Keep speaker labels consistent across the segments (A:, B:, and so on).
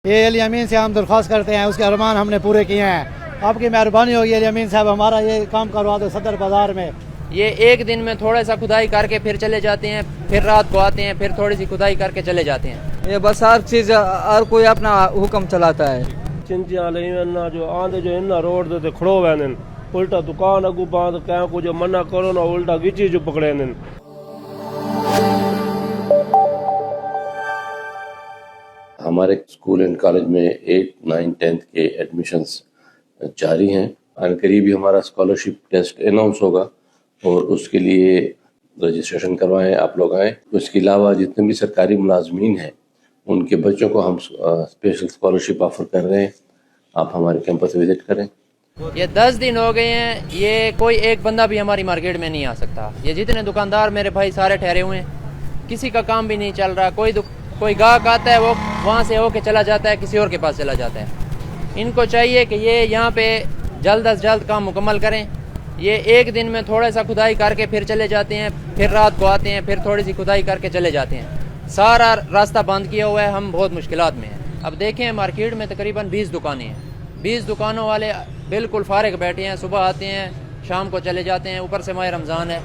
A: یہ علی امین سے ہم درخواست کرتے ہیں، اس کے ارمان ہم نے پورے کیے ہیں، آپ کی مہربانی ہوگی علی امین صاحب ہمارا یہ کام کروا دو صدر بازار میں۔
B: یہ ایک دن میں تھوڑا سا کھدائی کر کے پھر چلے جاتے ہیں، پھر رات کو آتے ہیں، پھر تھوڑی سی کھدائی کر کے چلے جاتے ہیں۔
C: یہ بس ہر چیز ہر کوئی اپنا حکم چلاتا ہے۔
D: چنچیاں لئیاں جو آندے جو ان روڈ دے کھڑو وینن، الٹا دکان اگو باند کہیں کو جو منع کرو نا الٹا گچی جو پکڑینن۔
E: ہمارے اسکول اینڈ کالج میں 8th 9th 10th کے ایڈمیشنز جاری ہیں۔ ان قریب ہی ہمارا اسکالرشپ ٹیسٹ اناؤنس ہوگا اور اس کے لیے رجسٹریشن کروائیں، آپ لوگ آئیں۔ اس کے علاوہ جتنے بھی سرکاری ملازمین ہیں ان کے بچوں کو ہم اسپیشل اسکالرشپ آفر کر رہے ہیں، آپ ہمارے کیمپس وزٹ کریں۔
B: یہ 10 دن ہو گئے ہیں، یہ کوئی ایک بندہ بھی ہماری مارکیٹ میں نہیں آ سکتا۔ یہ جتنے دکاندار میرے بھائی سارے ٹھہرے ہوئے ہیں، کسی کا کام بھی نہیں چل رہا۔ کوئی گاہک آتا ہے وہ وہاں سے ہو کے چلا جاتا ہے، کسی اور کے پاس چلا جاتا ہے۔ ان کو چاہیے کہ یہ یہاں پہ جلد از جلد کام مکمل کریں۔ یہ ایک دن میں تھوڑا سا کھدائی کر کے پھر چلے جاتے ہیں، پھر رات کو آتے ہیں، پھر تھوڑی سی کھدائی کر کے چلے جاتے ہیں۔ سارا راستہ بند کیا ہوا ہے، ہم بہت مشکلات میں ہیں۔ اب دیکھیں مارکیٹ میں تقریباً 20 دکانیں ہیں، 20 دکانوں والے بالکل فارغ بیٹھے ہیں، صبح آتے ہیں شام کو چلے جاتے ہیں۔ اوپر سے ماہ رمضان ہے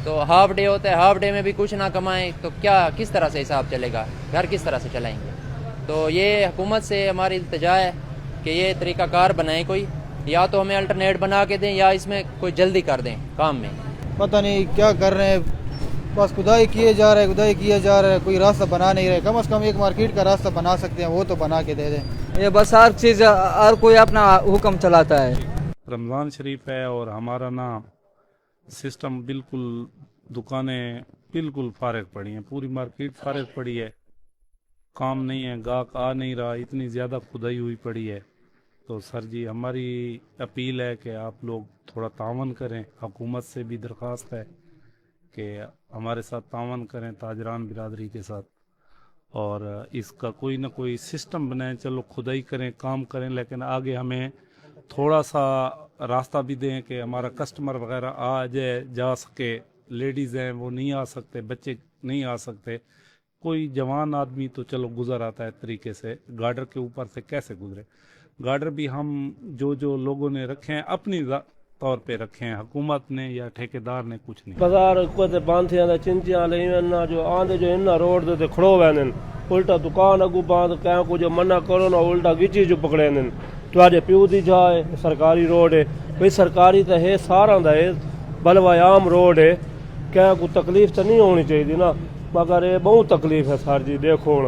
B: تو ہاف ڈے ہوتا ہے، ہاف ڈے میں بھی کچھ نہ کمائیں تو کس طرح سے حساب چلے گا، گھر کس طرح سے چلائیں گے؟ تو یہ حکومت سے ہماری التجا ہے کہ یہ طریقہ کار بنائیں، کوئی یا تو ہمیں الٹرنیٹ بنا کے دیں یا اس میں کوئی جلدی کر دیں کام میں۔
F: پتہ نہیں کیا کر رہے ہیں، بس کھدائی کیے جا رہے ہیں، کوئی راستہ بنا نہیں رہے۔ کم از کم ایک مارکیٹ کا راستہ بنا سکتے ہیں، وہ تو بنا کے دے دیں۔
C: یہ بس ہر چیز ہر کوئی اپنا حکم چلاتا ہے۔
G: رمضان شریف ہے اور ہمارا نا سسٹم بالکل، دکانیں بالکل فارغ پڑی ہیں، پوری مارکیٹ فارغ پڑی ہے، کام نہیں ہے، گاہک آ نہیں رہا، اتنی زیادہ کھدائی ہوئی پڑی ہے۔ تو سر جی ہماری اپیل ہے کہ آپ لوگ تھوڑا تعاون کریں، حکومت سے بھی درخواست ہے کہ ہمارے ساتھ تعاون کریں، تاجران برادری کے ساتھ، اور اس کا کوئی نہ کوئی سسٹم بنائیں۔ چلو کھدائی کریں، کام کریں، لیکن آگے ہمیں تھوڑا سا راستہ بھی دیں کہ ہمارا کسٹمر وغیرہ آ جائے، جا سکے۔ لیڈیز ہیں وہ نہیں آ سکتے، بچے نہیں آ سکتے، کوئی جوان آدمی تو چلو گزر آتا ہے طریقے سے، گارڈر کے اوپر سے کیسے گزرے؟ گارڈر بھی ہم جو لوگوں نے رکھے ہیں اپنی طور پہ رکھے ہیں، حکومت نے یا ٹھیکیدار نے کچھ نہیں۔
D: بازار کو تے بند تھیاں تے چنچیاں لئیاں جو آندے جو ان روڈ دے کھڑو وینن، الٹا دکان اگو باند کہیں کو جو منع کرو نا الٹا گچی جو پکڑینن۔ تواڈے پیو دی جائے سرکاری روڈ ہے، بھئی سرکاری تے ہے سارا دا ہے، بلوہ عام روڈ ہے، کہیں کو تکلیف تو نہیں ہونی چاہیے نا، مگر یہ بہت تکلیف ہے سر جی۔ دیکھو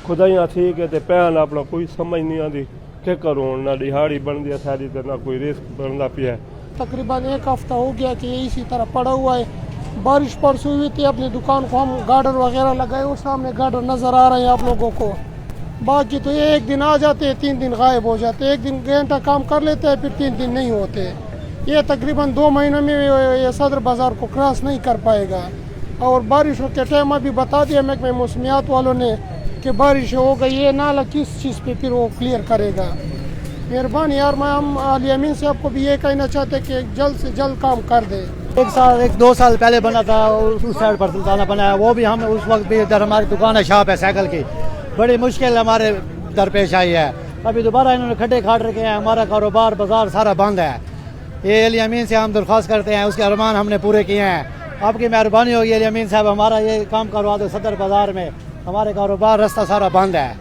D: خدائیاں ٹھیک ہے تے پین اپنا کوئی سمجھ نہیں آتی کہ کروں، نہ دہاڑی بن دیا ساری تے نہ کوئی رزق بنتا پیا ہے۔
H: تقریباً ایک ہفتہ ہو گیا کہ یہ اسی طرح پڑا ہوا ہے۔ بارش پرسوں ہوئی تھی، اپنی دکان کو ہم گارڈر وغیرہ لگائے اور سامنے گارڈر نظر آ رہے ہیں آپ لوگوں کو۔ باقی تو یہ ایک دن آ جاتے ہیں، 3 دن غائب ہو جاتے ہیں، ایک دن گھنٹہ کام کر لیتے ہیں، پھر 3 دن نہیں ہوتے۔ یہ تقریباً 2 مہینوں میں یہ صدر بازار کو کراس نہیں کر پائے گا۔ اور بارشوں کے ٹائم ابھی بتا دیا محکمہ موسمیات والوں نے کہ بارش ہو گئی، یہ نالا کس چیز پہ پھر وہ کلیئر کرے گا۔ مہربانی یار، میں ہم علی امین سے آپ کو بھی یہ کہنا چاہتے ہیں کہ جلد سے جلد کام کر دیں۔
A: 1 سال پہلے بنا تھا، اس سائڈ پر سلطانہ بنایا، وہ بھی ہم اس وقت بھی ادھر ہماری دکان ہے، شاپ ہے سائیکل کی، بڑی مشکل ہمارے درپیش آئی ہے۔ ابھی دوبارہ انہوں نے کھڈے کھاڑ رکھے ہیں، ہمارا کاروبار بازار سارا بند ہے۔ یہ علی امین سے ہم درخواست کرتے ہیں، اس کے ارمان ہم نے پورے کیے ہیں، آپ کی مہربانی ہوگی علی امین صاحب ہمارا یہ کام کروا دو صدر بازار میں، ہمارے کاروبار راستہ سارا بند ہے۔